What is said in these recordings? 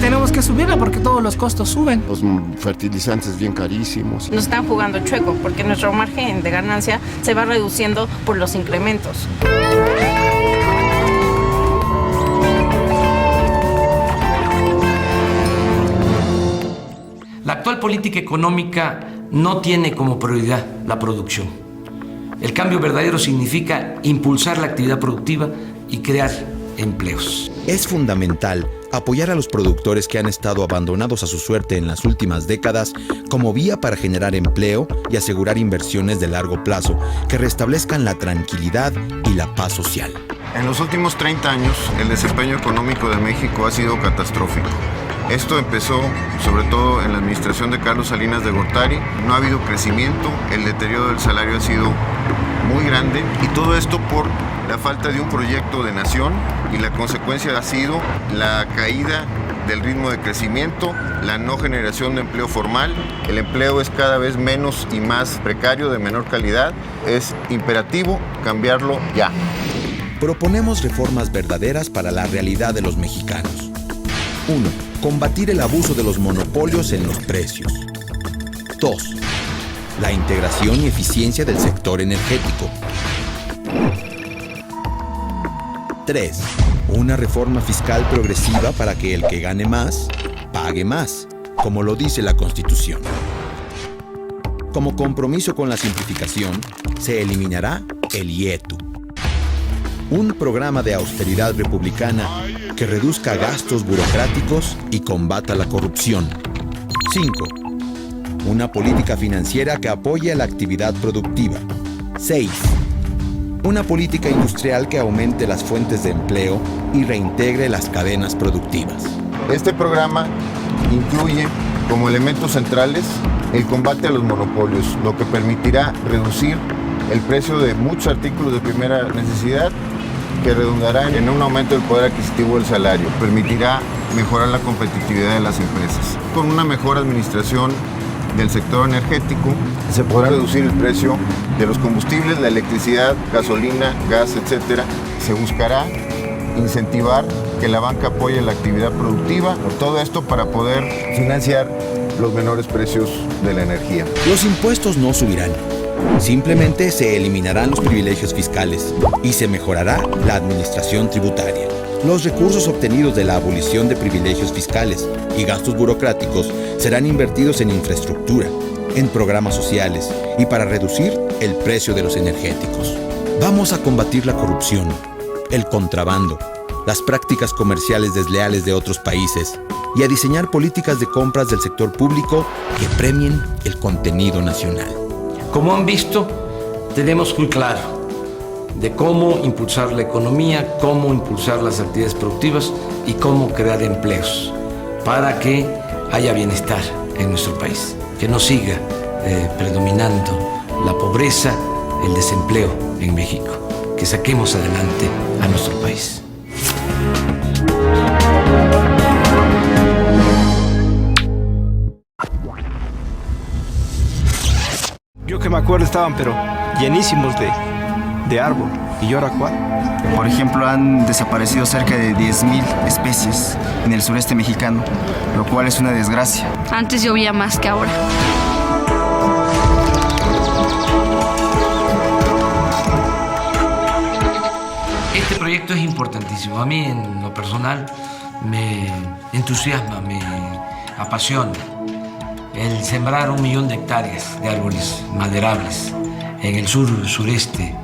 tenemos que subirla porque todos los costos suben. Los fertilizantes bien carísimos. Nos están jugando chueco porque nuestro margen de ganancia se va reduciendo por los incrementos. La actual política económica no tiene como prioridad la producción. El cambio verdadero significa impulsar la actividad productiva y crear empleos. Es fundamental apoyar a los productores que han estado abandonados a su suerte en las últimas décadas como vía para generar empleo y asegurar inversiones de largo plazo que restablezcan la tranquilidad y la paz social. En los últimos 30 años, el desempeño económico de México ha sido catastrófico. Esto empezó sobre todo en la administración de Carlos Salinas de Gortari. No ha habido crecimiento, el deterioro del salario ha sido muy grande y todo esto por la falta de un proyecto de nación y la consecuencia ha sido la caída del ritmo de crecimiento, la no generación de empleo formal. El empleo es cada vez menos y más precario, de menor calidad. Es imperativo cambiarlo ya. Proponemos reformas verdaderas para la realidad de los mexicanos. 1. Combatir el abuso de los monopolios en los precios. 2. La integración y eficiencia del sector energético. 3. Una reforma fiscal progresiva para que el que gane más, pague más, como lo dice la Constitución. Como compromiso con la simplificación, se eliminará el IETU. Un programa de austeridad republicana que reduzca gastos burocráticos y combata la corrupción. 5. Una política financiera que apoye a la actividad productiva. 6. Una política industrial que aumente las fuentes de empleo y reintegre las cadenas productivas. Este programa incluye como elementos centrales el combate a los monopolios, lo que permitirá reducir el precio de muchos artículos de primera necesidad, que redundará en un aumento del poder adquisitivo del salario. Permitirá mejorar la competitividad de las empresas. Con una mejor administración del sector energético, se podrá reducir el precio de los combustibles, la electricidad, gasolina, gas, etc. Se buscará incentivar que la banca apoye la actividad productiva, todo esto para poder financiar los menores precios de la energía. Los impuestos no subirán. Simplemente se eliminarán los privilegios fiscales y se mejorará la administración tributaria. Los recursos obtenidos de la abolición de privilegios fiscales y gastos burocráticos serán invertidos en infraestructura, en programas sociales y para reducir el precio de los energéticos. Vamos a combatir la corrupción, el contrabando, las prácticas comerciales desleales de otros países y a diseñar políticas de compras del sector público que premien el contenido nacional. Como han visto, tenemos muy claro de cómo impulsar la economía, cómo impulsar las actividades productivas y cómo crear empleos para que haya bienestar en nuestro país, que no siga predominando la pobreza, el desempleo en México, que saquemos adelante a nuestro país. Yo que me acuerdo estaban pero llenísimos de árbol. ¿Y ahora cuál? Por ejemplo, han desaparecido cerca de 10,000 especies en el sureste mexicano, lo cual es una desgracia. Antes llovía más que ahora. Este proyecto es importantísimo. A mí, en lo personal, me entusiasma, me apasiona el sembrar 1 millón de hectáreas de árboles maderables en el sureste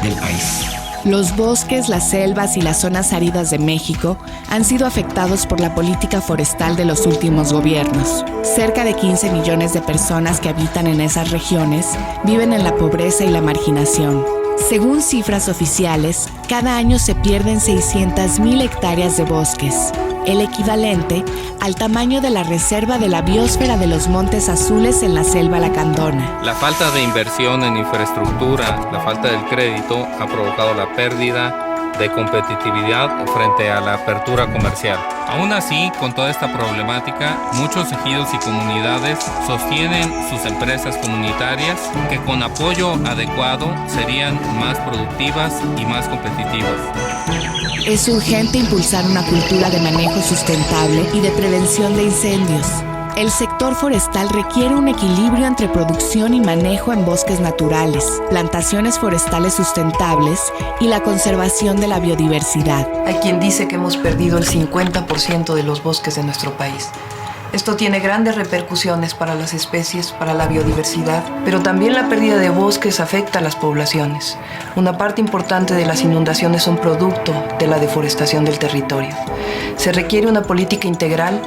del país. Los bosques, las selvas y las zonas áridas de México han sido afectados por la política forestal de los últimos gobiernos. Cerca de 15 millones de personas que habitan en esas regiones viven en la pobreza y la marginación. Según cifras oficiales, cada año se pierden 600,000 hectáreas de bosques, el equivalente al tamaño de la reserva de la biosfera de los Montes Azules en la selva lacandona. La falta de inversión en infraestructura, la falta del crédito ha provocado la pérdida de competitividad frente a la apertura comercial. Aún así, con toda esta problemática, muchos ejidos y comunidades sostienen sus empresas comunitarias que con apoyo adecuado serían más productivas y más competitivas. Es urgente impulsar una cultura de manejo sustentable y de prevención de incendios. El sector forestal requiere un equilibrio entre producción y manejo en bosques naturales, plantaciones forestales sustentables y la conservación de la biodiversidad. Hay quien dice que hemos perdido el 50% de los bosques de nuestro país. Esto tiene grandes repercusiones para las especies, para la biodiversidad, pero también la pérdida de bosques afecta a las poblaciones. Una parte importante de las inundaciones son producto de la deforestación del territorio. Se requiere una política integral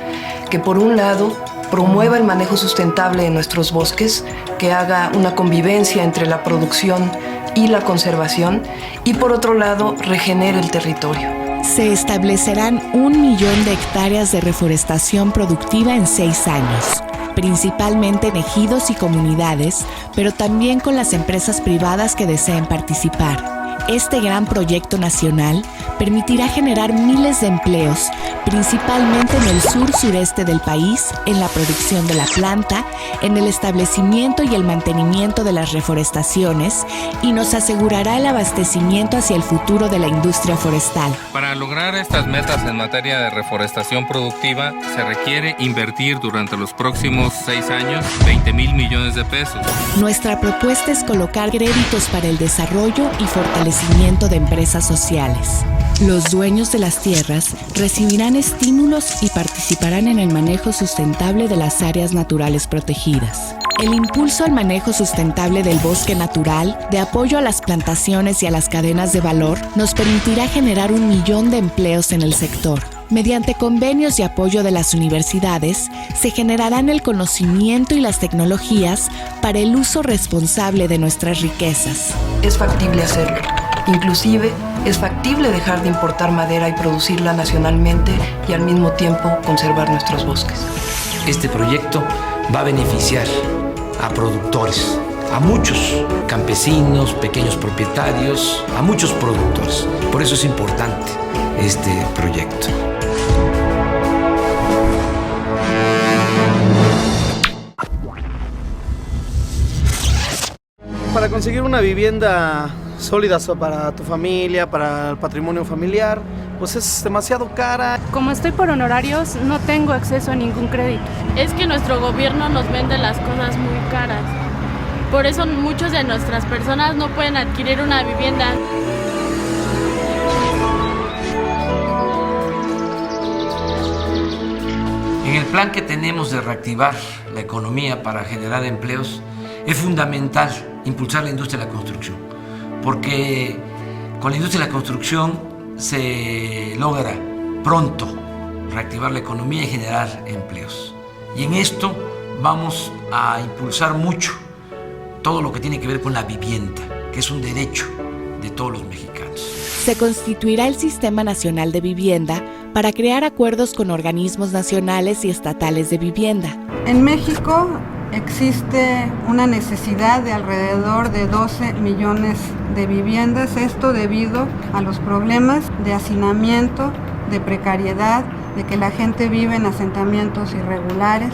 que, por un lado, promueva el manejo sustentable de nuestros bosques, que haga una convivencia entre la producción y la conservación, y por otro lado, regenere el territorio. Se establecerán 1 millón de hectáreas de reforestación productiva en 6 años, principalmente en ejidos y comunidades, pero también con las empresas privadas que deseen participar. Este gran proyecto nacional permitirá generar miles de empleos, principalmente en el sur-sureste del país, en la producción de la planta, en el establecimiento y el mantenimiento de las reforestaciones, y nos asegurará el abastecimiento hacia el futuro de la industria forestal. Para lograr estas metas en materia de reforestación productiva, se requiere invertir durante los próximos 6 años 20,000 millones de pesos. Nuestra propuesta es colocar créditos para el desarrollo y fortalecimiento de empresas sociales. Los dueños de las tierras recibirán estímulos y participarán en el manejo sustentable de las áreas naturales protegidas. El impulso al manejo sustentable del bosque natural, de apoyo a las plantaciones y a las cadenas de valor, nos permitirá generar 1 millón de empleos en el sector. Mediante convenios y apoyo de las universidades, se generarán el conocimiento y las tecnologías para el uso responsable de nuestras riquezas. Es factible hacerlo. Inclusive, es factible dejar de importar madera y producirla nacionalmente y al mismo tiempo conservar nuestros bosques. Este proyecto va a beneficiar a productores, a muchos campesinos, pequeños propietarios, a muchos productores. Por eso es importante este proyecto. Para conseguir una vivienda sólida para tu familia, para el patrimonio familiar, pues es demasiado cara. Como estoy por honorarios, no tengo acceso a ningún crédito. Es que nuestro gobierno nos vende las cosas muy caras. Por eso muchas de nuestras personas no pueden adquirir una vivienda. En el plan que tenemos de reactivar la economía para generar empleos, es fundamental impulsar la industria de la construcción, porque con la industria de la construcción se logra pronto reactivar la economía y generar empleos. Y en esto vamos a impulsar mucho todo lo que tiene que ver con la vivienda, que es un derecho de todos los mexicanos. Se constituirá el Sistema Nacional de Vivienda para crear acuerdos con organismos nacionales y estatales de vivienda. En México existe una necesidad de alrededor de 12 millones de viviendas, esto debido a los problemas de hacinamiento, de precariedad, de que la gente vive en asentamientos irregulares,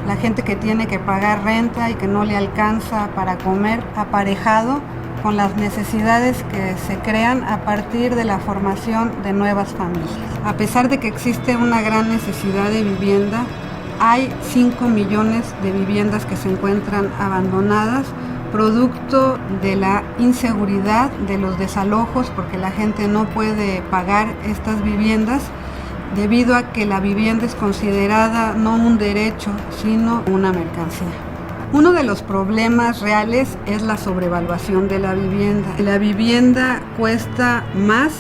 la gente que tiene que pagar renta y que no le alcanza para comer, aparejado con las necesidades que se crean a partir de la formación de nuevas familias. A pesar de que existe una gran necesidad de vivienda, hay 5 millones de viviendas que se encuentran abandonadas, producto de la inseguridad, de los desalojos, porque la gente no puede pagar estas viviendas, debido a que la vivienda es considerada no un derecho, sino una mercancía. Uno de los problemas reales es la sobrevaluación de la vivienda. La vivienda cuesta más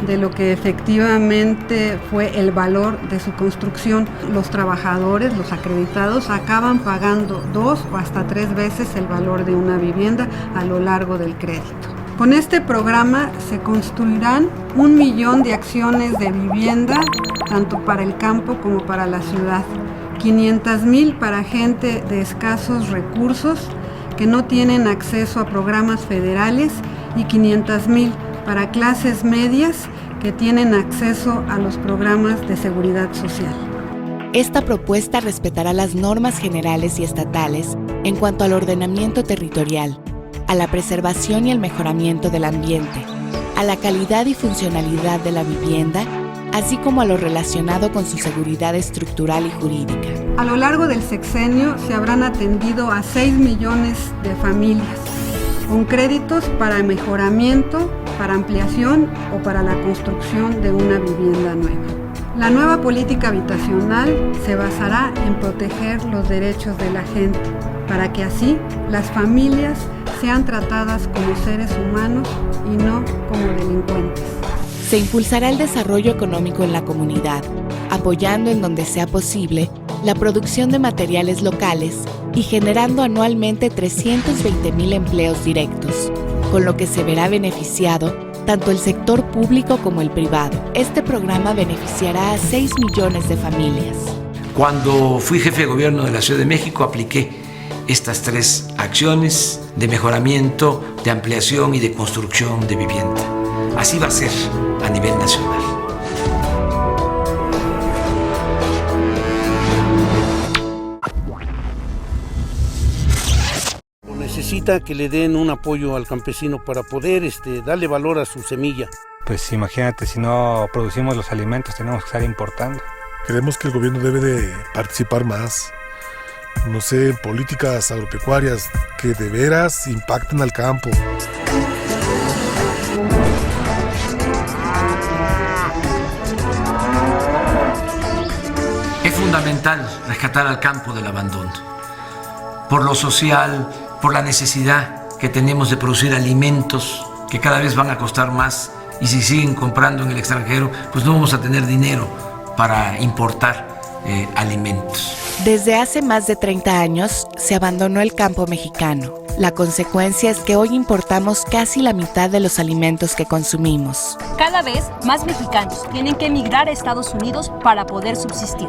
de lo que efectivamente fue el valor de su construcción. Los trabajadores, los acreditados, acaban pagando 2 o hasta 3 veces el valor de una vivienda a lo largo del crédito. Con este programa se construirán 1 millón de acciones de vivienda, tanto para el campo como para la ciudad. 500,000 para gente de escasos recursos que no tienen acceso a programas federales y 500,000 para clases medias que tienen acceso a los programas de seguridad social. Esta propuesta respetará las normas generales y estatales en cuanto al ordenamiento territorial, a la preservación y el mejoramiento del ambiente, a la calidad y funcionalidad de la vivienda, así como a lo relacionado con su seguridad estructural y jurídica. A lo largo del sexenio se habrán atendido a 6 millones de familias, con créditos para mejoramiento, para ampliación o para la construcción de una vivienda nueva. La nueva política habitacional se basará en proteger los derechos de la gente, para que así las familias sean tratadas como seres humanos y no como delincuentes. Se impulsará el desarrollo económico en la comunidad, apoyando en donde sea posible la producción de materiales locales y generando anualmente 320,000 empleos directos, con lo que se verá beneficiado tanto el sector público como el privado. Este programa beneficiará a 6 millones de familias. Cuando fui jefe de gobierno de la Ciudad de México, apliqué estas 3 acciones de mejoramiento, de ampliación y de construcción de vivienda. Así va a ser a nivel nacional. Necesita que le den un apoyo al campesino para poder darle valor a su semilla. Pues imagínate, si no producimos los alimentos, tenemos que estar importando. Creemos que el gobierno debe de participar más, no sé, en políticas agropecuarias que de veras impacten al campo. Es fundamental rescatar al campo del abandono, por lo social, por la necesidad que tenemos de producir alimentos que cada vez van a costar más, y si siguen comprando en el extranjero, pues no vamos a tener dinero para importar alimentos. Desde hace más de 30 años se abandonó el campo mexicano. La consecuencia es que hoy importamos casi la mitad de los alimentos que consumimos. Cada vez más mexicanos tienen que emigrar a Estados Unidos para poder subsistir.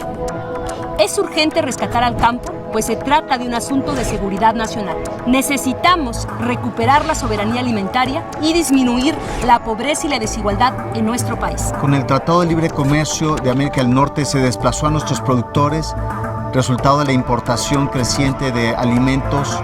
Es urgente rescatar al campo, pues se trata de un asunto de seguridad nacional. Necesitamos recuperar la soberanía alimentaria y disminuir la pobreza y la desigualdad en nuestro país. Con el Tratado de Libre Comercio de América del Norte se desplazó a nuestros productores, resultado de la importación creciente de alimentos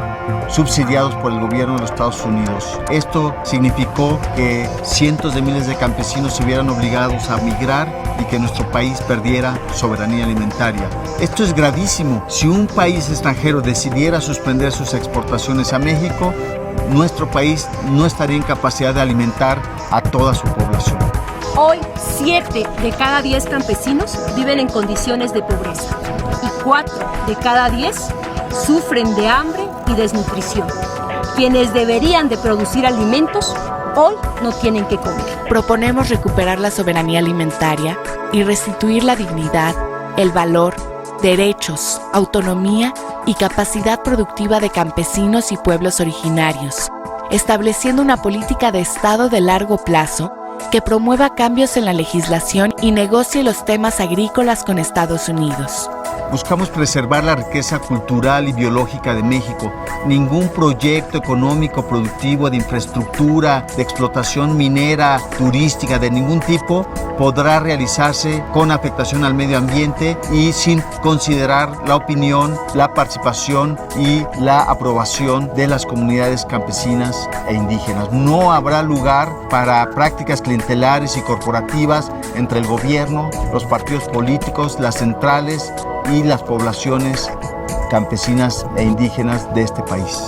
subsidiados por el gobierno de los Estados Unidos. Esto significó que cientos de miles de campesinos se vieran obligados a migrar y que nuestro país perdiera soberanía alimentaria. Esto es gravísimo. Si un país extranjero decidiera suspender sus exportaciones a México, nuestro país no estaría en capacidad de alimentar a toda su población. Hoy, 7 de cada 10 campesinos viven en condiciones de pobreza y 4 de cada 10 sufren de hambre y desnutrición. Quienes deberían de producir alimentos, hoy no tienen que comer. Proponemos recuperar la soberanía alimentaria y restituir la dignidad, el valor, derechos, autonomía y capacidad productiva de campesinos y pueblos originarios, estableciendo una política de Estado de largo plazo que promueva cambios en la legislación y negocie los temas agrícolas con Estados Unidos. Buscamos preservar la riqueza cultural y biológica de México. Ningún proyecto económico, productivo, de infraestructura, de explotación minera, turística, de ningún tipo, podrá realizarse con afectación al medio ambiente y sin considerar la opinión, la participación y la aprobación de las comunidades campesinas e indígenas. No habrá lugar para prácticas clientelares y corporativas entre el gobierno, los partidos políticos, las centrales y las poblaciones campesinas e indígenas de este país.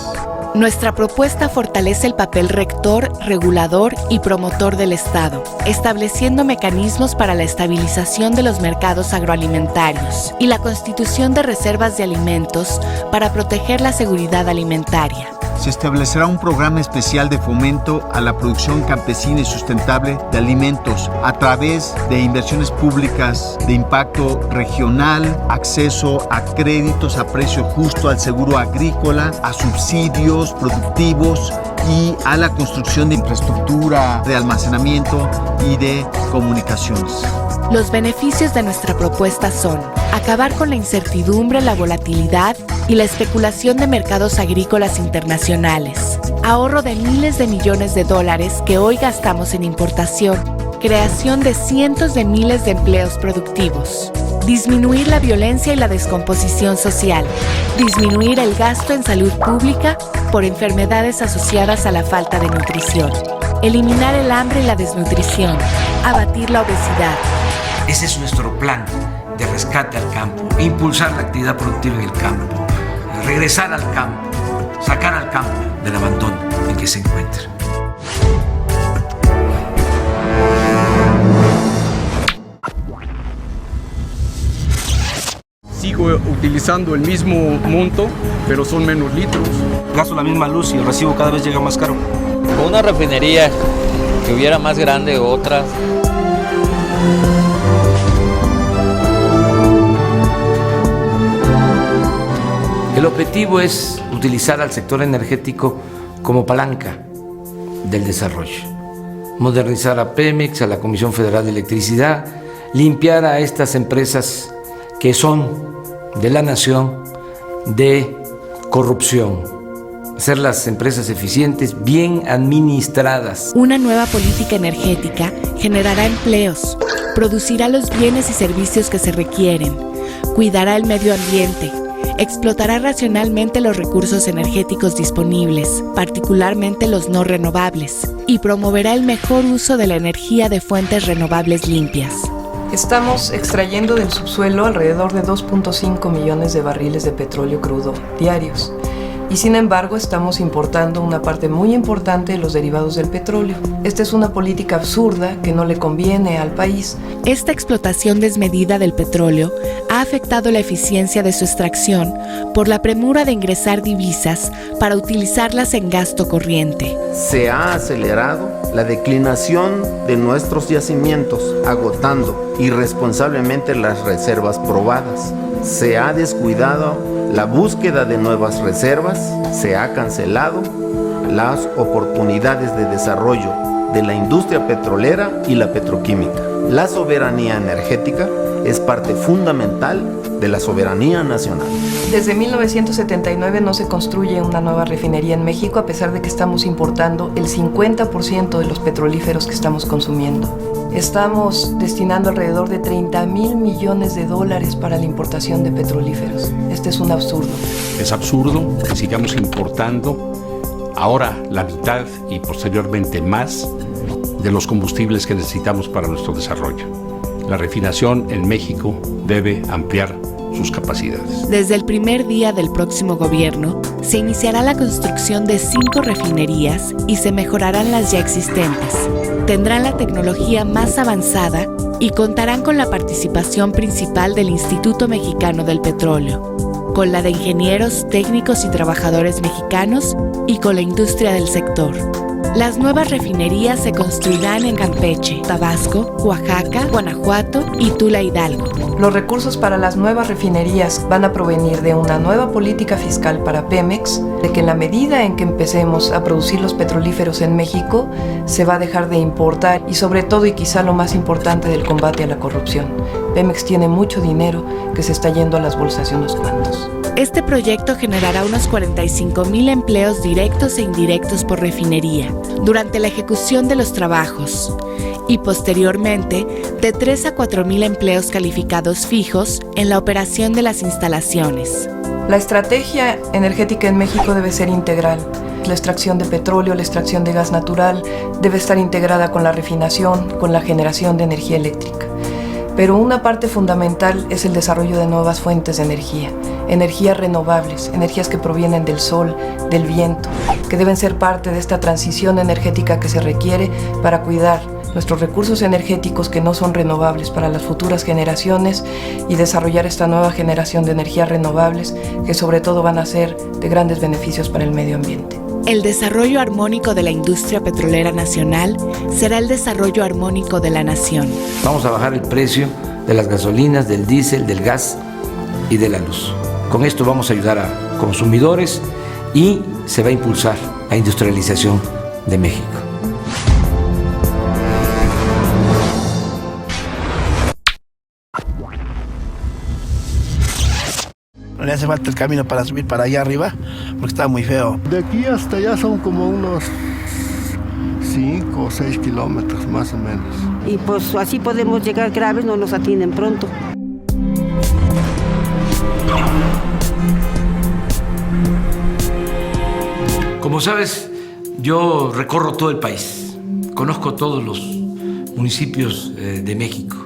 Nuestra propuesta fortalece el papel rector, regulador y promotor del Estado, estableciendo mecanismos para la estabilización de los mercados agroalimentarios y la constitución de reservas de alimentos para proteger la seguridad alimentaria. Se establecerá un programa especial de fomento a la producción campesina y sustentable de alimentos a través de inversiones públicas de impacto regional, acceso a créditos a precio justo, al seguro agrícola, a subsidios productivos y a la construcción de infraestructura de almacenamiento y de comunicaciones. Los beneficios de nuestra propuesta son acabar con la incertidumbre, la volatilidad y la especulación de mercados agrícolas internacionales, ahorro de miles de millones de dólares que hoy gastamos en importación, creación de cientos de miles de empleos productivos, disminuir la violencia y la descomposición social, disminuir el gasto en salud pública por enfermedades asociadas a la falta de nutrición, eliminar el hambre y la desnutrición, abatir la obesidad. Ese es nuestro plan de rescate al campo, impulsar la actividad productiva en el campo, regresar al campo, sacar al campo del abandono en que se encuentra. Sigo utilizando el mismo monto, pero son menos litros. Gasto la misma luz y el recibo cada vez llega más caro. Con una refinería que hubiera más grande o otras. El objetivo es utilizar al sector energético como palanca del desarrollo. Modernizar a Pemex, a la Comisión Federal de Electricidad, limpiar a estas empresas que son de la nación de corrupción, hacer las empresas eficientes, bien administradas. Una nueva política energética generará empleos, producirá los bienes y servicios que se requieren, cuidará el medio ambiente, explotará racionalmente los recursos energéticos disponibles, particularmente los no renovables, y promoverá el mejor uso de la energía de fuentes renovables limpias. Estamos extrayendo del subsuelo alrededor de 2.5 millones de barriles de petróleo crudo diarios. Y sin embargo estamos importando una parte muy importante de los derivados del petróleo. Esta es una política absurda que no le conviene al país. Esta explotación desmedida del petróleo ha afectado la eficiencia de su extracción por la premura de ingresar divisas para utilizarlas en gasto corriente. Se ha acelerado la declinación de nuestros yacimientos, agotando irresponsablemente las reservas probadas. Se ha descuidado la búsqueda de nuevas reservas, se ha cancelado las oportunidades de desarrollo de la industria petrolera y la petroquímica. La soberanía energética es parte fundamental de la soberanía nacional. Desde 1979 no se construye una nueva refinería en México, a pesar de que estamos importando el 50% de los petrolíferos que estamos consumiendo. Estamos destinando alrededor de $30,000 millones para la importación de petrolíferos. Este es un absurdo. Es absurdo que sigamos importando ahora la mitad y posteriormente más de los combustibles que necesitamos para nuestro desarrollo. La refinación en México debe ampliar sus capacidades. Desde el primer día del próximo gobierno, se iniciará la construcción de 5 refinerías y se mejorarán las ya existentes. Tendrán la tecnología más avanzada y contarán con la participación principal del Instituto Mexicano del Petróleo, con la de ingenieros, técnicos y trabajadores mexicanos y con la industria del sector. Las nuevas refinerías se construirán en Campeche, Tabasco, Oaxaca, Guanajuato y Tula Hidalgo. Los recursos para las nuevas refinerías van a provenir de una nueva política fiscal para Pemex, de que en la medida en que empecemos a producir los petrolíferos en México, se va a dejar de importar y sobre todo, y quizá lo más importante, del combate a la corrupción. Pemex tiene mucho dinero que se está yendo a las bolsas de unos cuantos. Este proyecto generará unos 45,000 empleos directos e indirectos por refinería durante la ejecución de los trabajos y posteriormente de 3 a 4,000 empleos calificados fijos en la operación de las instalaciones. La estrategia energética en México debe ser integral. La extracción de petróleo, la extracción de gas natural debe estar integrada con la refinación, con la generación de energía eléctrica. Pero una parte fundamental es el desarrollo de nuevas fuentes de energía, energías renovables, energías que provienen del sol, del viento, que deben ser parte de esta transición energética que se requiere para cuidar nuestros recursos energéticos que no son renovables para las futuras generaciones y desarrollar esta nueva generación de energías renovables que sobre todo van a ser de grandes beneficios para el medio ambiente. El desarrollo armónico de la industria petrolera nacional será el desarrollo armónico de la nación. Vamos a bajar el precio de las gasolinas, del diésel, del gas y de la luz. Con esto vamos a ayudar a consumidores y se va a impulsar la industrialización de México. Le hace falta el camino para subir para allá arriba, porque está muy feo. De aquí hasta allá son como unos 5 o 6 kilómetros más o menos. Y pues así podemos llegar graves, no nos atienden pronto. Como sabes, yo recorro todo el país conozco todos los municipios de México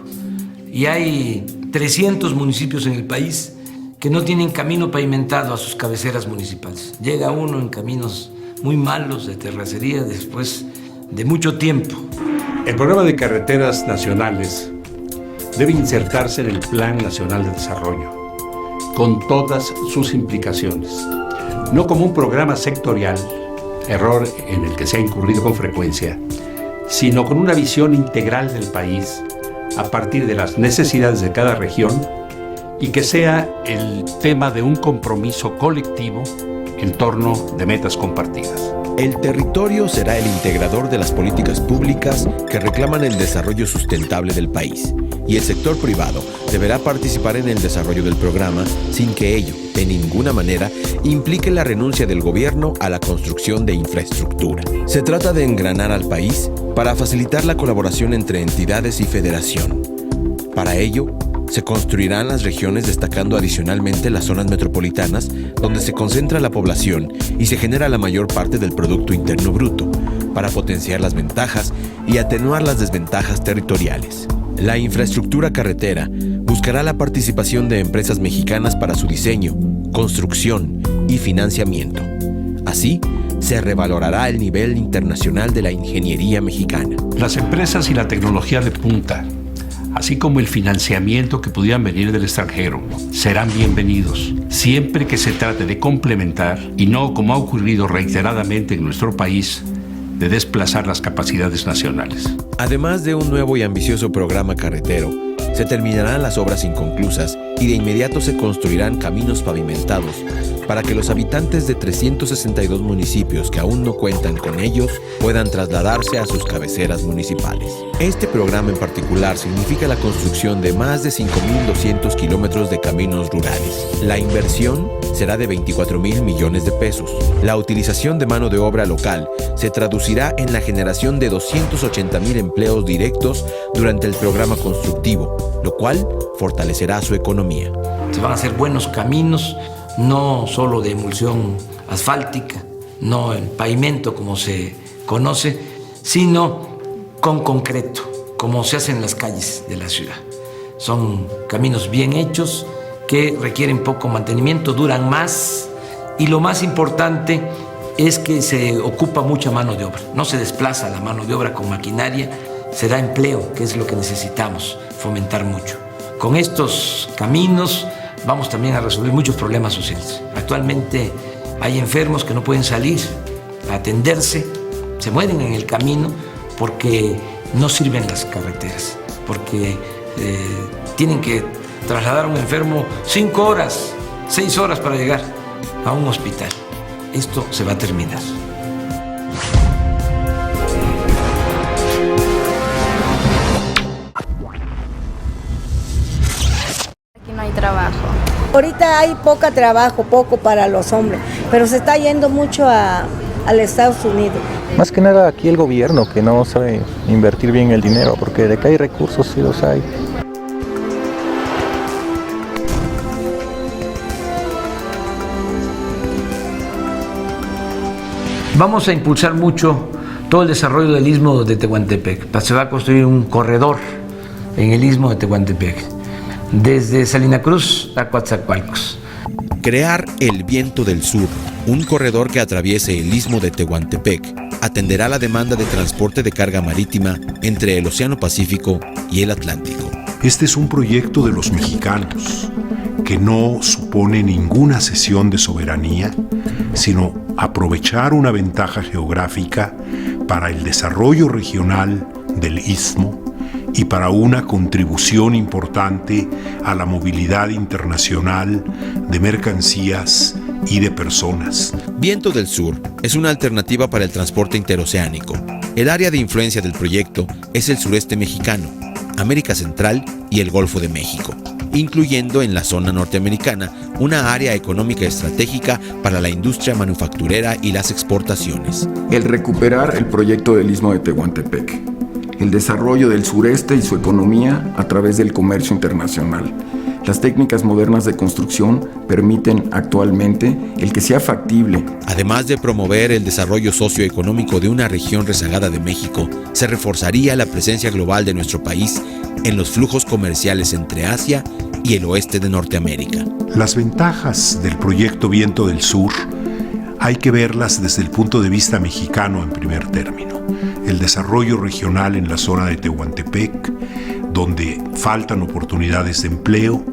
y hay 300 municipios en el país que no tienen camino pavimentado a sus cabeceras municipales. Llega uno en caminos muy malos de terracería después de mucho tiempo. El programa de carreteras nacionales debe insertarse en el Plan Nacional de Desarrollo, con todas sus implicaciones, no como un programa sectorial, error en el que se ha incurrido con frecuencia, sino con una visión integral del país a partir de las necesidades de cada región y que sea el tema de un compromiso colectivo en torno de metas compartidas. El territorio será el integrador de las políticas públicas que reclaman el desarrollo sustentable del país, y el sector privado deberá participar en el desarrollo del programa sin que ello, de ninguna manera, implique la renuncia del gobierno a la construcción de infraestructura. Se trata de engranar al país para facilitar la colaboración entre entidades y federación. Para ello, se construirán las regiones destacando adicionalmente las zonas metropolitanas donde se concentra la población y se genera la mayor parte del Producto Interno Bruto, para potenciar las ventajas y atenuar las desventajas territoriales. La infraestructura carretera buscará la participación de empresas mexicanas para su diseño, construcción y financiamiento. Así, se revalorará el nivel internacional de la ingeniería mexicana. Las empresas y la tecnología de punta, así como el financiamiento que pudieran venir del extranjero, serán bienvenidos, siempre que se trate de complementar y no, como ha ocurrido reiteradamente en nuestro país, de desplazar las capacidades nacionales. Además de un nuevo y ambicioso programa carretero, se terminarán las obras inconclusas y de inmediato se construirán caminos pavimentados para que los habitantes de 362 municipios que aún no cuentan con ellos puedan trasladarse a sus cabeceras municipales. Este programa en particular significa la construcción de más de 5.200 kilómetros de caminos rurales. La inversión será de 24.000 millones de pesos. La utilización de mano de obra local se traducirá en la generación de 280.000 empleos directos durante el programa constructivo, lo cual fortalecerá su economía. Se van a hacer buenos caminos, no solo de emulsión asfáltica, no en pavimento como se conoce, sino con concreto, como se hace en las calles de la ciudad. Son caminos bien hechos que requieren poco mantenimiento, duran más y lo más importante es que se ocupa mucha mano de obra. No se desplaza la mano de obra con maquinaria, se da empleo, que es lo que necesitamos fomentar mucho. Con estos caminos vamos también a resolver muchos problemas sociales. Actualmente hay enfermos que no pueden salir a atenderse, se mueren en el camino porque no sirven las carreteras, porque tienen que trasladar a un enfermo 5 horas, 6 horas para llegar a un hospital. Esto se va a terminar. Aquí no hay trabajo. Ahorita hay poco trabajo, poco para los hombres, pero se está yendo mucho al Estados Unidos. Más que nada aquí el gobierno que no sabe invertir bien el dinero, porque de que hay recursos sí los hay. Vamos a impulsar mucho todo el desarrollo del Istmo de Tehuantepec. Se va a construir un corredor en el Istmo de Tehuantepec, desde Salina Cruz a Coatzacoalcos. Crear el Viento del Sur, un corredor que atraviese el Istmo de Tehuantepec, atenderá la demanda de transporte de carga marítima entre el Océano Pacífico y el Atlántico. Este es un proyecto de los mexicanos que no supone ninguna cesión de soberanía, sino aprovechar una ventaja geográfica para el desarrollo regional del Istmo y para una contribución importante a la movilidad internacional de mercancías y de personas. Viento del Sur es una alternativa para el transporte interoceánico. El área de influencia del proyecto es el sureste mexicano, América Central y el Golfo de México, incluyendo en la zona norteamericana una área económica estratégica para la industria manufacturera y las exportaciones. El recuperar el proyecto del Istmo de Tehuantepec, el desarrollo del sureste y su economía a través del comercio internacional, Las técnicas modernas de construcción permiten actualmente el que sea factible. Además de promover el desarrollo socioeconómico de una región rezagada de México, se reforzaría la presencia global de nuestro país en los flujos comerciales entre Asia y el oeste de Norteamérica. Las ventajas del proyecto Viento del Sur hay que verlas desde el punto de vista mexicano en primer término. El desarrollo regional en la zona de Tehuantepec, donde faltan oportunidades de empleo,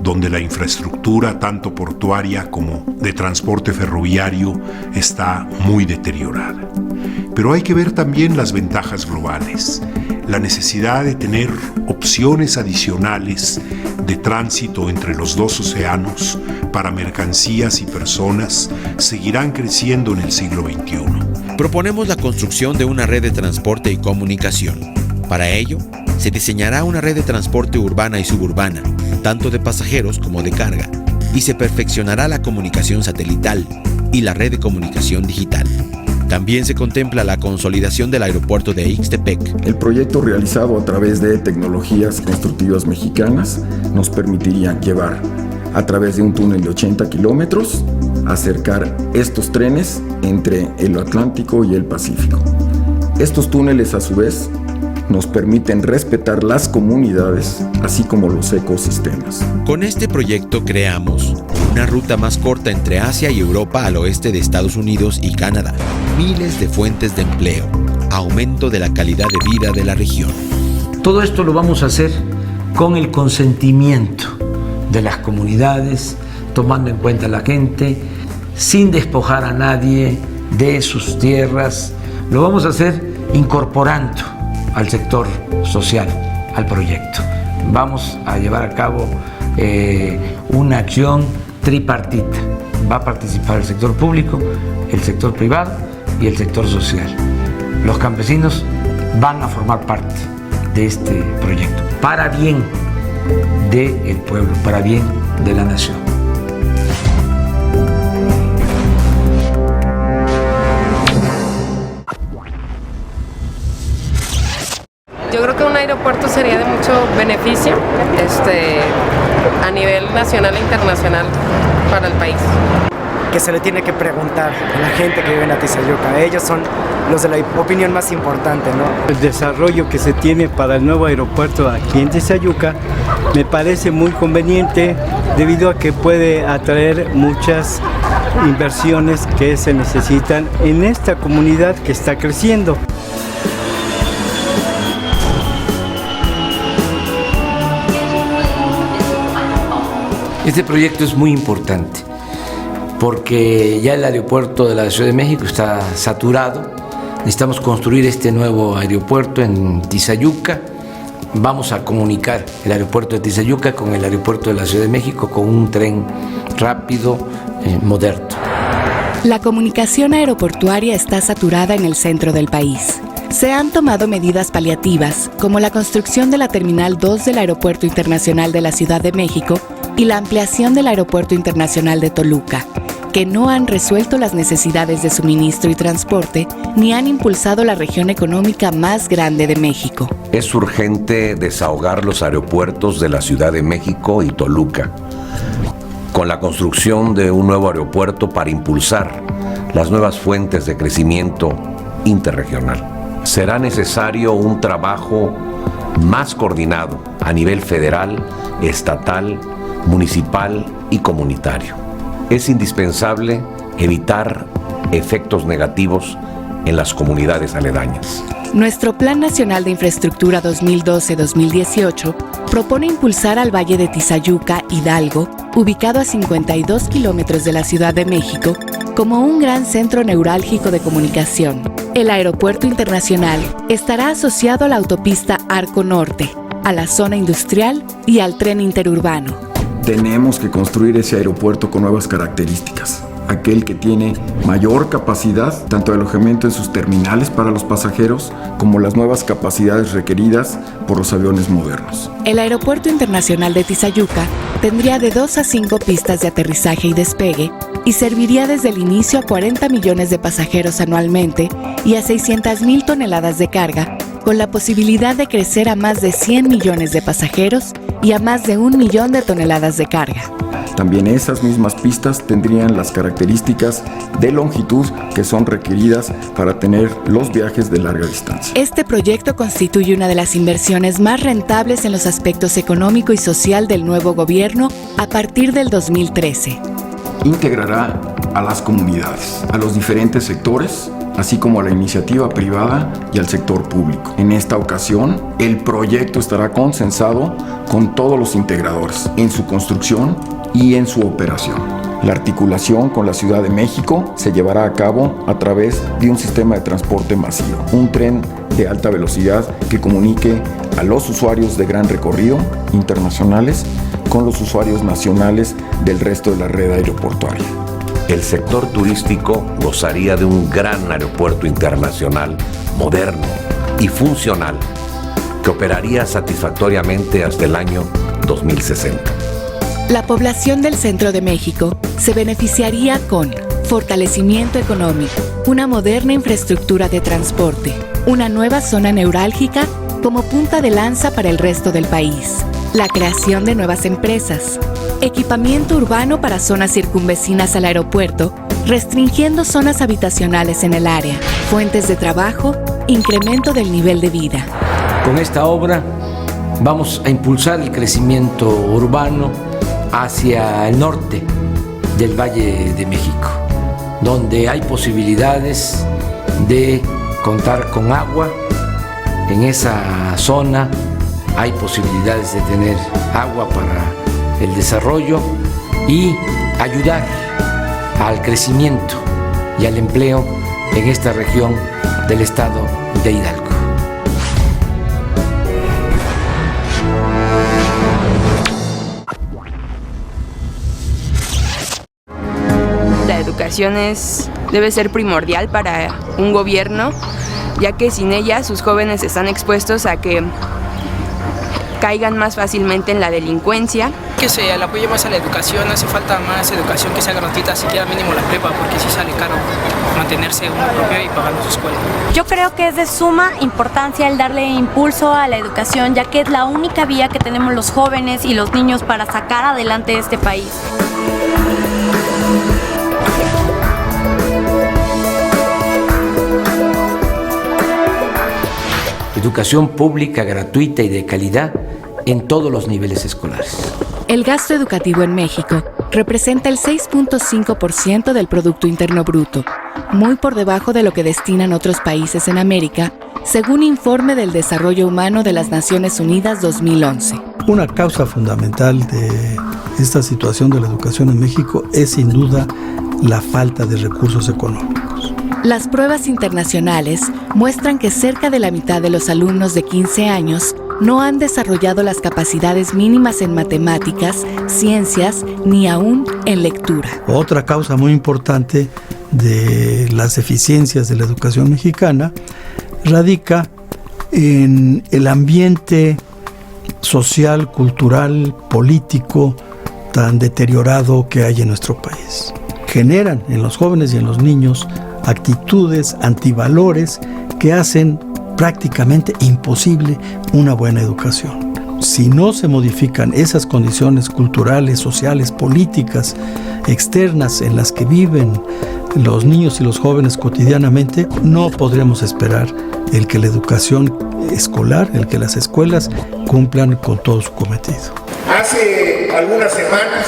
donde la infraestructura tanto portuaria como de transporte ferroviario está muy deteriorada. Pero hay que ver también las ventajas globales, la necesidad de tener opciones adicionales de tránsito entre los dos océanos para mercancías y personas seguirán creciendo en el siglo XXI. Proponemos la construcción de una red de transporte y comunicación. Para ello, se diseñará una red de transporte urbana y suburbana, tanto de pasajeros como de carga, y se perfeccionará la comunicación satelital y la red de comunicación digital. También se contempla la consolidación del aeropuerto de Ixtepec. El proyecto realizado a través de tecnologías constructivas mexicanas nos permitiría llevar a través de un túnel de 80 kilómetros, acercar estos trenes entre el Atlántico y el Pacífico. Estos túneles, a su vez, nos permiten respetar las comunidades, así como los ecosistemas. Con este proyecto creamos una ruta más corta entre Asia y Europa al oeste de Estados Unidos y Canadá, miles de fuentes de empleo, aumento de la calidad de vida de la región. Todo esto lo vamos a hacer con el consentimiento de las comunidades, tomando en cuenta a la gente, sin despojar a nadie de sus tierras. Lo vamos a hacer incorporando al sector social al proyecto. Vamos a llevar a cabo una acción tripartita. Va a participar el sector público, el sector privado y el sector social. Los campesinos van a formar parte de este proyecto, para bien del pueblo, para bien de la nación. Yo creo que un aeropuerto sería de mucho beneficio a nivel nacional e internacional para el país. Que se le tiene que preguntar a la gente que vive en Atizayuca. Ellos son los de la opinión más importante, ¿no? El desarrollo que se tiene para el nuevo aeropuerto aquí en Atizayuca me parece muy conveniente debido a que puede atraer muchas inversiones que se necesitan en esta comunidad que está creciendo. Este proyecto es muy importante porque ya el aeropuerto de la Ciudad de México está saturado. Necesitamos construir este nuevo aeropuerto en Tizayuca. Vamos a comunicar el aeropuerto de Tizayuca con el aeropuerto de la Ciudad de México con un tren rápido, moderno. La comunicación aeroportuaria está saturada en el centro del país. Se han tomado medidas paliativas, como la construcción de la Terminal 2 del Aeropuerto Internacional de la Ciudad de México y la ampliación del Aeropuerto Internacional de Toluca, que no han resuelto las necesidades de suministro y transporte ni han impulsado la región económica más grande de México. Es urgente desahogar los aeropuertos de la Ciudad de México y Toluca, con la construcción de un nuevo aeropuerto para impulsar las nuevas fuentes de crecimiento interregional. Será necesario un trabajo más coordinado a nivel federal, estatal, municipal y comunitario. Es indispensable evitar efectos negativos en las comunidades aledañas. Nuestro Plan Nacional de Infraestructura 2012-2018 propone impulsar al Valle de Tizayuca, Hidalgo, ubicado a 52 kilómetros de la Ciudad de México, como un gran centro neurálgico de comunicación. El aeropuerto internacional estará asociado a la autopista Arco Norte, a la zona industrial y al tren interurbano. Tenemos que construir ese aeropuerto con nuevas características. Aquel que tiene mayor capacidad, tanto de alojamiento en sus terminales para los pasajeros, como las nuevas capacidades requeridas por los aviones modernos. El Aeropuerto Internacional de Tizayuca tendría de 2 a 5 pistas de aterrizaje y despegue y serviría desde el inicio a 40 millones de pasajeros anualmente y a 600,000 toneladas de carga, con la posibilidad de crecer a más de 100 millones de pasajeros y a más de 1 millón de toneladas de carga. También esas mismas pistas tendrían las características de longitud que son requeridas para tener los viajes de larga distancia. Este proyecto constituye una de las inversiones más rentables en los aspectos económico y social del nuevo gobierno a partir del 2013. Integrará a las comunidades, a los diferentes sectores, así como a la iniciativa privada y al sector público. En esta ocasión, el proyecto estará consensado con todos los integradores en su construcción y en su operación. La articulación con la Ciudad de México se llevará a cabo a través de un sistema de transporte masivo, un tren de alta velocidad que comunique a los usuarios de gran recorrido internacionales con los usuarios nacionales del resto de la red aeroportuaria. El sector turístico gozaría de un gran aeropuerto internacional, moderno y funcional, que operaría satisfactoriamente hasta el año 2060. La población del centro de México se beneficiaría con fortalecimiento económico, una moderna infraestructura de transporte, una nueva zona neurálgica como punta de lanza para el resto del país, la creación de nuevas empresas, equipamiento urbano para zonas circunvecinas al aeropuerto, restringiendo zonas habitacionales en el área, fuentes de trabajo, incremento del nivel de vida. Con esta obra vamos a impulsar el crecimiento urbano hacia el norte del Valle de México, donde hay posibilidades de contar con agua. En esa zona hay posibilidades de tener agua para el desarrollo y ayudar al crecimiento y al empleo en esta región del estado de Hidalgo. La educación debe ser primordial para un gobierno, ya que sin ella sus jóvenes están expuestos a que caigan más fácilmente en la delincuencia. Que se le apoye más a la educación, hace falta más educación que sea gratuita, siquiera mínimo la prepa, porque sí sale caro mantenerse uno propio y pagar su escuela. Yo creo que es de suma importancia el darle impulso a la educación, ya que es la única vía que tenemos los jóvenes y los niños para sacar adelante este país. Educación pública, gratuita y de calidad en todos los niveles escolares. El gasto educativo en México representa el 6.5% del Producto Interno Bruto, muy por debajo de lo que destinan otros países en América, según informe del Desarrollo Humano de las Naciones Unidas 2011. Una causa fundamental de esta situación de la educación en México es sin duda la falta de recursos económicos. Las pruebas internacionales muestran que cerca de la mitad de los alumnos de 15 años no han desarrollado las capacidades mínimas en matemáticas, ciencias, ni aún en lectura. Otra causa muy importante de las deficiencias de la educación mexicana radica en el ambiente social, cultural, político tan deteriorado que hay en nuestro país. Generan en los jóvenes y en los niños actitudes, antivalores que hacen prácticamente imposible una buena educación. Si no se modifican esas condiciones culturales, sociales, políticas, externas en las que viven los niños y los jóvenes cotidianamente, no podremos esperar el que la educación escolar, el que las escuelas cumplan con todo su cometido. Hace algunas semanas,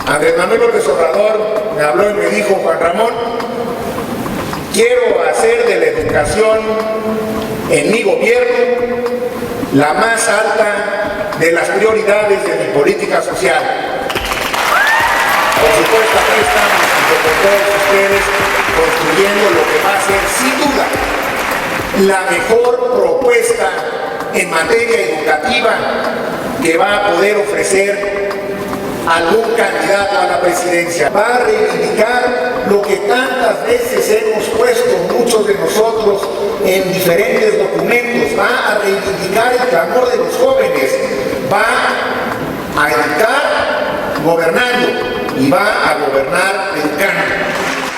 Andrés Manuel López Obrador me habló y me dijo: Juan Ramón, quiero hacer de la educación en mi gobierno la más alta de las prioridades de mi política social. Por supuesto, aquí estamos junto con todos ustedes construyendo lo que va a ser sin duda la mejor propuesta en materia educativa que va a poder ofrecer algún candidato a la presidencia. Va a reivindicar lo que tantas veces hemos puesto muchos de nosotros en diferentes documentos. Va a reivindicar el clamor de los jóvenes. Va a educar gobernando y va a gobernar educando.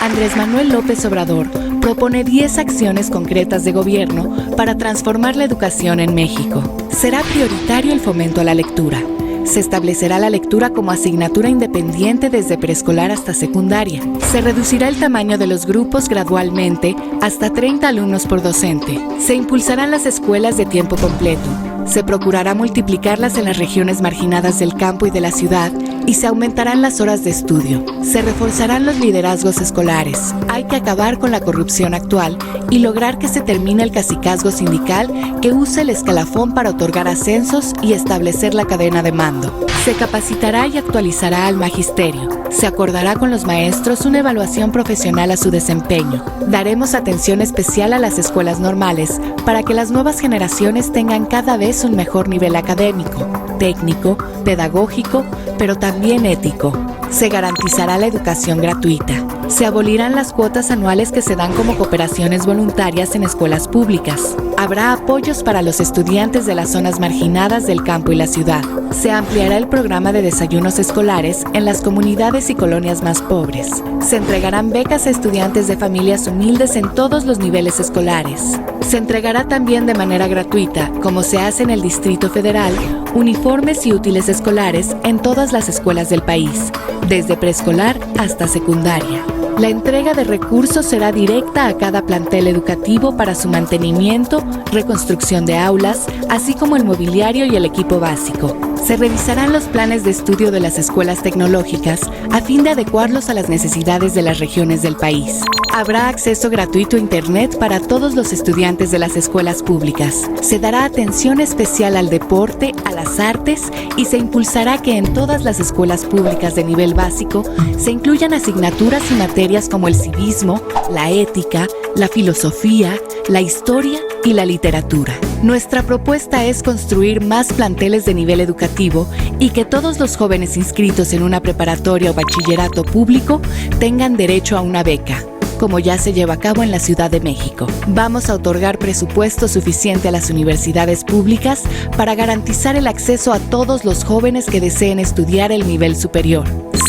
Andrés Manuel López Obrador propone 10 acciones concretas de gobierno para transformar la educación en México. Será prioritario el fomento a la lectura. Se establecerá la lectura como asignatura independiente desde preescolar hasta secundaria. Se reducirá el tamaño de los grupos gradualmente hasta 30 alumnos por docente. Se impulsarán las escuelas de tiempo completo. Se procurará multiplicarlas en las regiones marginadas del campo y de la ciudad y se aumentarán las horas de estudio. Se reforzarán los liderazgos escolares. Hay que acabar con la corrupción actual y lograr que se termine el cacicazgo sindical que use el escalafón para otorgar ascensos y establecer la cadena de mando. Se capacitará y actualizará al magisterio. Se acordará con los maestros una evaluación profesional a su desempeño. Daremos atención especial a las escuelas normales para que las nuevas generaciones tengan cada vez un mejor nivel académico, técnico, pedagógico, pero también ético. Se garantizará la educación gratuita. Se abolirán las cuotas anuales que se dan como cooperaciones voluntarias en escuelas públicas. Habrá apoyos para los estudiantes de las zonas marginadas del campo y la ciudad. Se ampliará el programa de desayunos escolares en las comunidades y colonias más pobres. Se entregarán becas a estudiantes de familias humildes en todos los niveles escolares. Se entregará también de manera gratuita, como se hace en el Distrito Federal, uniformes y útiles escolares en todas las escuelas del país, desde preescolar hasta secundaria. La entrega de recursos será directa a cada plantel educativo para su mantenimiento, reconstrucción de aulas, así como el mobiliario y el equipo básico. Se revisarán los planes de estudio de las escuelas tecnológicas a fin de adecuarlos a las necesidades de las regiones del país. Habrá acceso gratuito a Internet para todos los estudiantes de las escuelas públicas. Se dará atención especial al deporte, a las artes y se impulsará que en todas las escuelas públicas de nivel básico se incluyan asignaturas y materias como el civismo, la ética, la filosofía, la historia y la literatura. Nuestra propuesta es construir más planteles de nivel educativo y que todos los jóvenes inscritos en una preparatoria o bachillerato público tengan derecho a una beca, como ya se lleva a cabo en la Ciudad de México. Vamos a otorgar presupuesto suficiente a las universidades públicas para garantizar el acceso a todos los jóvenes que deseen estudiar el nivel superior.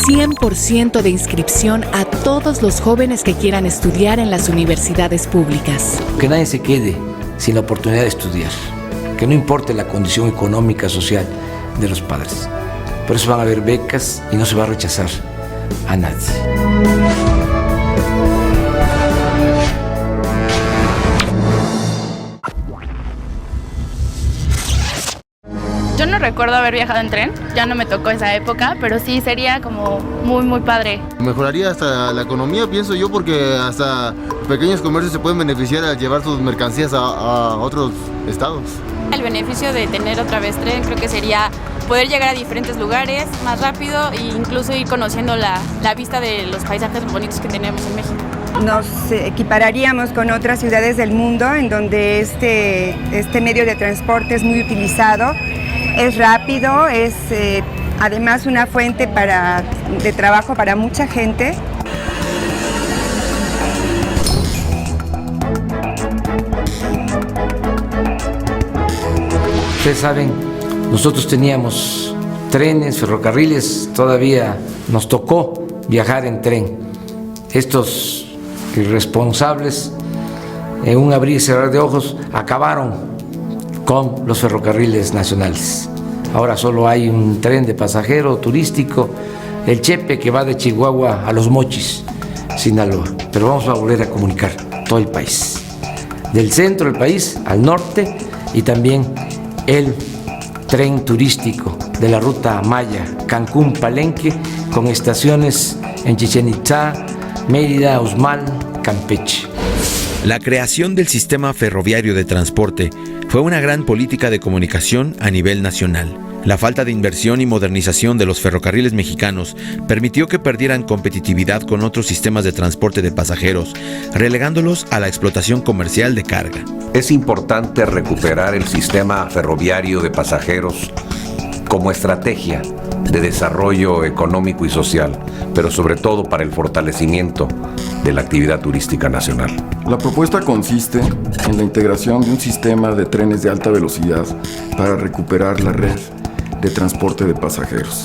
100% de inscripción a todos los jóvenes que quieran estudiar en las universidades públicas. Que nadie se quede sin la oportunidad de estudiar, que no importe la condición económica, social de los padres. Por eso van a haber becas y no se va a rechazar a nadie. Yo no recuerdo haber viajado en tren, ya no me tocó esa época, pero sí sería como muy padre. Mejoraría hasta la economía, pienso yo, porque hasta pequeños comercios se pueden beneficiar al llevar sus mercancías a otros estados. El beneficio de tener otra vez tren creo que sería poder llegar a diferentes lugares más rápido e incluso ir conociendo la vista de los paisajes bonitos que tenemos en México. Nos equipararíamos con otras ciudades del mundo en donde este medio de transporte es muy utilizado. Es rápido, es además una fuente de trabajo para mucha gente. Ustedes saben, nosotros teníamos trenes, ferrocarriles, todavía nos tocó viajar en tren. Estos irresponsables, en un abrir y cerrar de ojos, acabaron con los ferrocarriles nacionales. Ahora solo hay un tren de pasajero turístico, el Chepe, que va de Chihuahua a Los Mochis, Sinaloa. Pero vamos a volver a comunicar todo el país, del centro del país al norte, y también el tren turístico de la ruta Maya, Cancún-Palenque, con estaciones en Chichén Itzá, Mérida, Uxmal, Campeche. La creación del sistema ferroviario de transporte fue una gran política de comunicación a nivel nacional. La falta de inversión y modernización de los ferrocarriles mexicanos permitió que perdieran competitividad con otros sistemas de transporte de pasajeros, relegándolos a la explotación comercial de carga. Es importante recuperar el sistema ferroviario de pasajeros como estrategia de desarrollo económico y social, pero sobre todo para el fortalecimiento de la actividad turística nacional. La propuesta consiste en la integración de un sistema de trenes de alta velocidad para recuperar la red de transporte de pasajeros.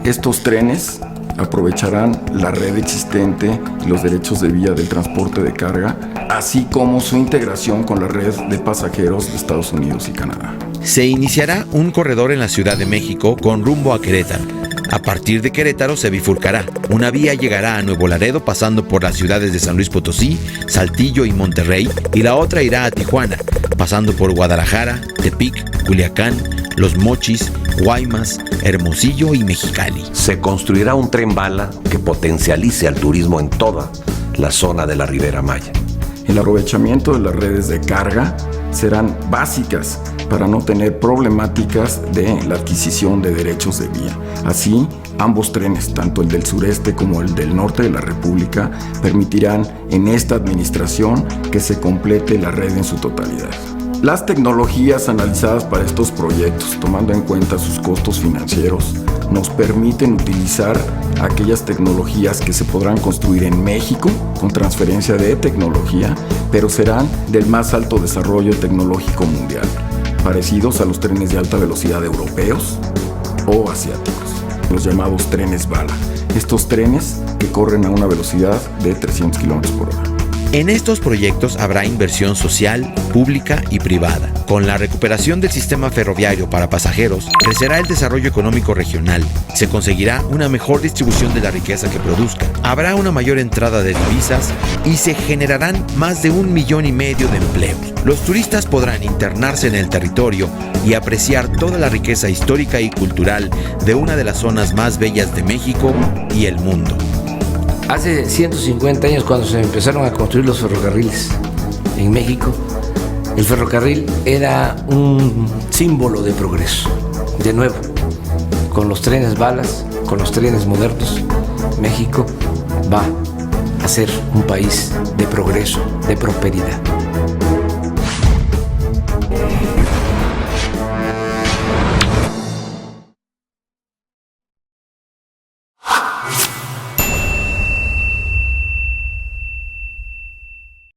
Estos trenes aprovecharán la red existente y los derechos de vía del transporte de carga, así como su integración con la red de pasajeros de Estados Unidos y Canadá. Se iniciará un corredor en la Ciudad de México con rumbo a Querétaro. A partir de Querétaro se bifurcará. Una vía llegará a Nuevo Laredo pasando por las ciudades de San Luis Potosí, Saltillo y Monterrey, y la otra irá a Tijuana, pasando por Guadalajara, Tepic, Culiacán, Los Mochis, Guaymas, Hermosillo y Mexicali. Se construirá un tren bala que potencialice al turismo en toda la zona de la Ribera Maya. El aprovechamiento de las redes de carga serán básicas para no tener problemáticas de la adquisición de derechos de vía. Así, ambos trenes, tanto el del sureste como el del norte de la República, permitirán en esta administración que se complete la red en su totalidad. Las tecnologías analizadas para estos proyectos, tomando en cuenta sus costos financieros, nos permiten utilizar aquellas tecnologías que se podrán construir en México con transferencia de tecnología, pero serán del más alto desarrollo tecnológico mundial, parecidos a los trenes de alta velocidad europeos o asiáticos, los llamados trenes bala. Estos trenes que corren a una velocidad de 300 km por hora. En estos proyectos habrá inversión social, pública y privada. Con la recuperación del sistema ferroviario para pasajeros, crecerá el desarrollo económico regional. Se conseguirá una mejor distribución de la riqueza que produzca. Habrá una mayor entrada de divisas y se generarán más de 1,5 millones de empleos. Los turistas podrán internarse en el territorio y apreciar toda la riqueza histórica y cultural de una de las zonas más bellas de México y el mundo. Hace 150 años, cuando se empezaron a construir los ferrocarriles en México, el ferrocarril era un símbolo de progreso. De nuevo, con los trenes balas, con los trenes modernos, México va a ser un país de progreso, de prosperidad.